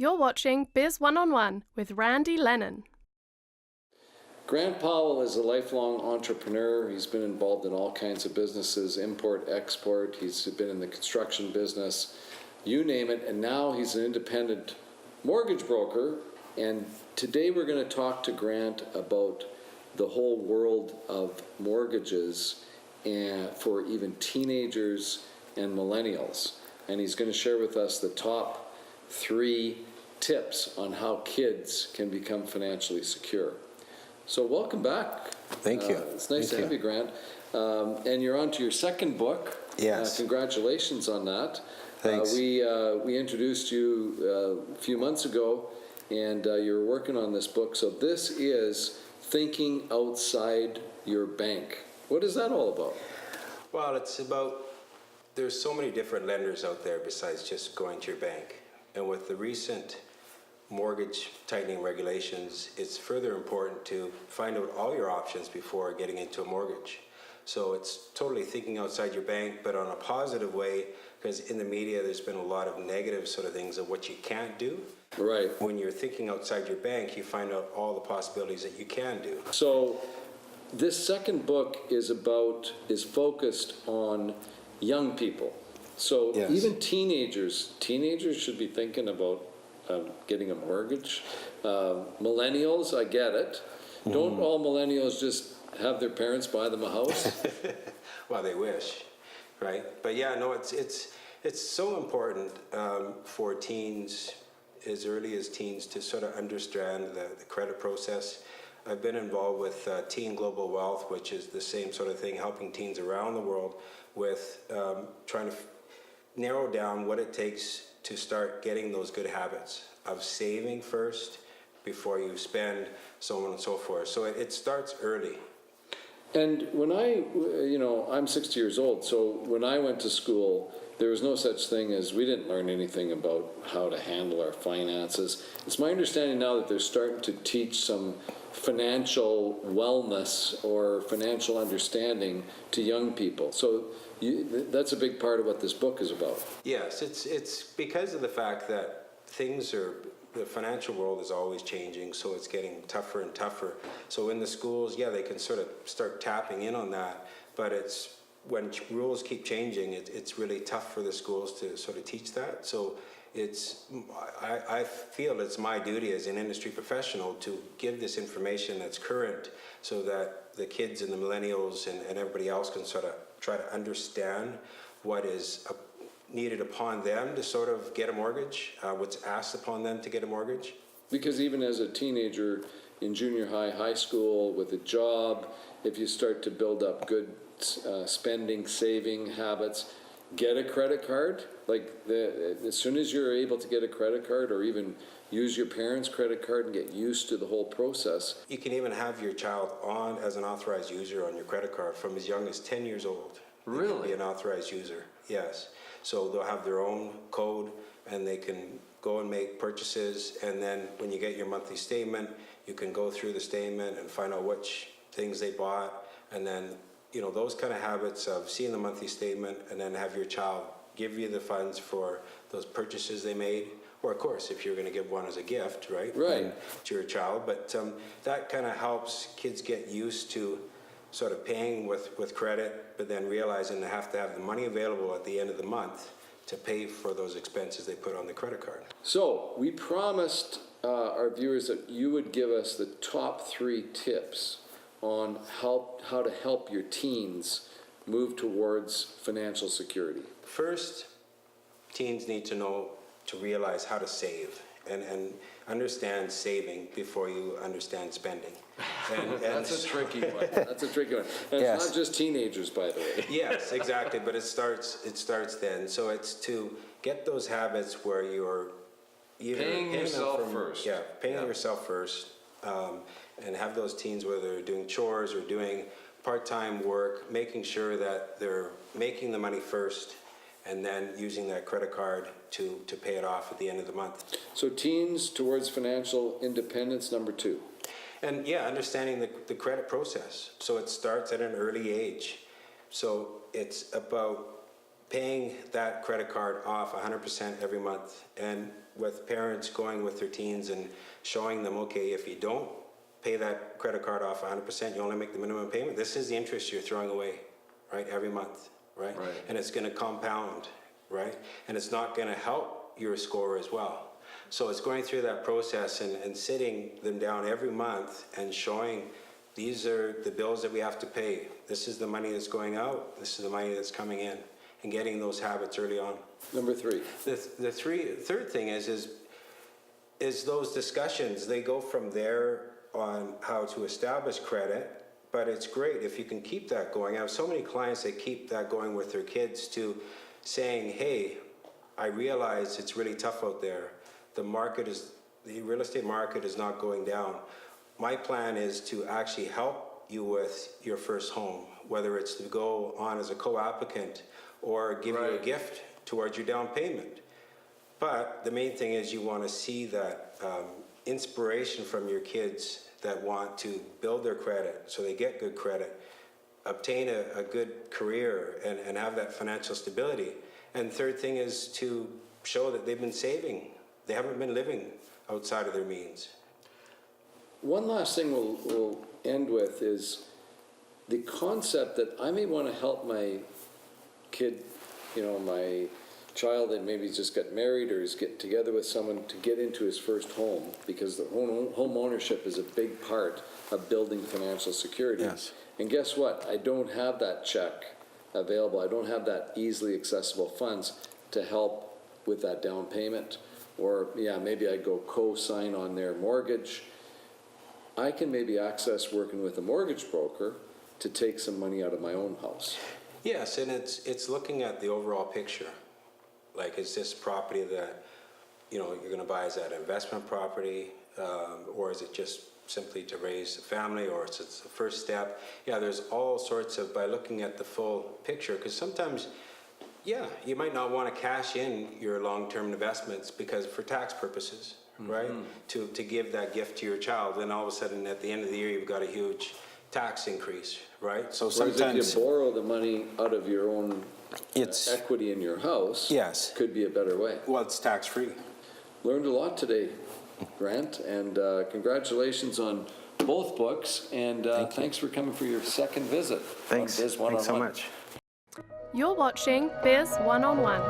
You're watching Biz One-on-One with Randy Lennon. Grant Powell is a lifelong entrepreneur. He's been involved in all kinds of businesses, import, export. He's been in the construction business, you name it, and now he's an independent mortgage broker. And today we're going to talk to Grant about the whole world of mortgages and for even teenagers and millennials. And he's going to share with us the top 3 tips on how kids can become financially secure. So welcome back. Thank you. It's nice to have you, Grant. And you're on to your second book. Yes. Congratulations on that. Thanks. We introduced you a few months ago, and you're working on this book. So this is Thinking Outside Your Bank. What is that all about? Well, it's about, there's so many different lenders out there besides just going to your bank. And with the recent mortgage tightening regulations, it's further important to find out all your options before getting into a mortgage. So it's totally thinking outside your bank, but on a positive way, because in the media there's been a lot of negative sort of things of what you can't do. Right. When you're thinking outside your bank, you find out all the possibilities that you can do. So this second book is focused on young people. So Yes. even teenagers should be thinking about getting a mortgage. Millennials, I get it. Don't all millennials just have their parents buy them a house? Well, they wish, right? But yeah, no, it's so important for teens, as early as teens, to sort of understand the credit process. I've been involved with Teen Global Wealth, which is the same sort of thing, helping teens around the world with trying to narrow down what it takes to start getting those good habits of saving first before you spend, so on and so forth. So it starts early. And when I'm 60 years old, so when I went to school, there was no such thing as, we didn't learn anything about how to handle our finances. It's my understanding now that they're starting to teach some financial wellness or financial understanding to young people. So that's a big part of what this book is about. Yes, it's because of the fact that the financial world is always changing, so it's getting tougher and tougher. So in the schools, yeah, they can sort of start tapping in on that, but it's when rules keep changing, it's really tough for the schools to sort of teach that. So I feel it's my duty as an industry professional to give this information that's current so that the kids and the millennials and everybody else can sort of try to understand what is needed upon them to sort of get a mortgage, what's asked upon them to get a mortgage. Because even as a teenager in junior high, high school, with a job, if you start to build up good spending, saving habits, get a credit card. Like as soon as you're able to get a credit card, or even use your parents' credit card and get used to the whole process. You can even have your child on as an authorized user on your credit card from as young as 10 years old. Really? They can be an authorized user, yes. So they'll have their own code and they can go and make purchases, and then when you get your monthly statement, you can go through the statement and find out which things they bought, and then those kind of habits of seeing the monthly statement and then have your child give you the funds for those purchases they made. Or of course, if you're going to give one as a gift, right? Right. To your child. But that kind of helps kids get used to sort of paying with credit, but then realizing they have to have the money available at the end of the month to pay for those expenses they put on the credit card. So we promised our viewers that you would give us the top 3 tips on how to help your teens move towards financial security. First, teens need to realize how to save and understand saving before you understand spending. And That's a tricky one. That's a tricky one. And Yes. It's not just teenagers, by the way. Yes, exactly, but it starts then. So it's to get those habits where you're either Paying yourself first. Yeah, paying yourself first, and have those teens, whether they're doing chores or doing part-time work, making sure that they're making the money first and then using that credit card to pay it off at the end of the month. So teens towards financial independence, number 2. And yeah, understanding the credit process. So it starts at an early age. So it's about paying that credit card off 100% every month, and with parents going with their teens and showing them, okay, if you don't pay that credit card off 100%, you only make the minimum payment. This is the interest you're throwing away, right, every month, right? And it's going to compound, right? And it's not going to help your score as well. So it's going through that process and sitting them down every month and showing these are the bills that we have to pay. This is the money that's going out. This is the money that's coming in, and getting those habits early on. Number three. The third thing is those discussions. They go from there on how to establish credit, but it's great if you can keep that going. I have so many clients that keep that going with their kids to saying, hey, I realize it's really tough out there. The real estate market is not going down. My plan is to actually help you with your first home, whether it's to go on as a co-applicant or give you a gift towards your down payment. But the main thing is you want to see that inspiration from your kids that want to build their credit so they get good credit, obtain a good career, and have that financial stability. And third thing is to show that they've been saving. They haven't been living outside of their means. One last thing we'll end with is the concept that I may want to help my kid, my child that maybe just got married or is getting together with someone to get into his first home, because the home ownership is a big part of building financial security. Yes. And guess what? I don't have that check available. I don't have that easily accessible funds to help with that down payment. Or, maybe I go co-sign on their mortgage. I can maybe access working with a mortgage broker to take some money out of my own house. Yes, and it's looking at the overall picture. Like, is this property that, you're going to buy as that investment property, or is it just simply to raise a family, or it's the first step? Yeah, there's all sorts of, by looking at the full picture, because sometimes, you might not want to cash in your long-term investments because for tax purposes, right? To give that gift to your child, and all of a sudden at the end of the year you've got a huge tax increase, right? So sometimes, whereas if you borrow the money out of your own equity in your house, could be a better way. Well, it's tax-free. Learned a lot today, Grant, and congratulations on both books, and thanks for coming for your second visit. Thanks. On Biz One-on-One. Thanks so much. You're watching Biz One-on-One.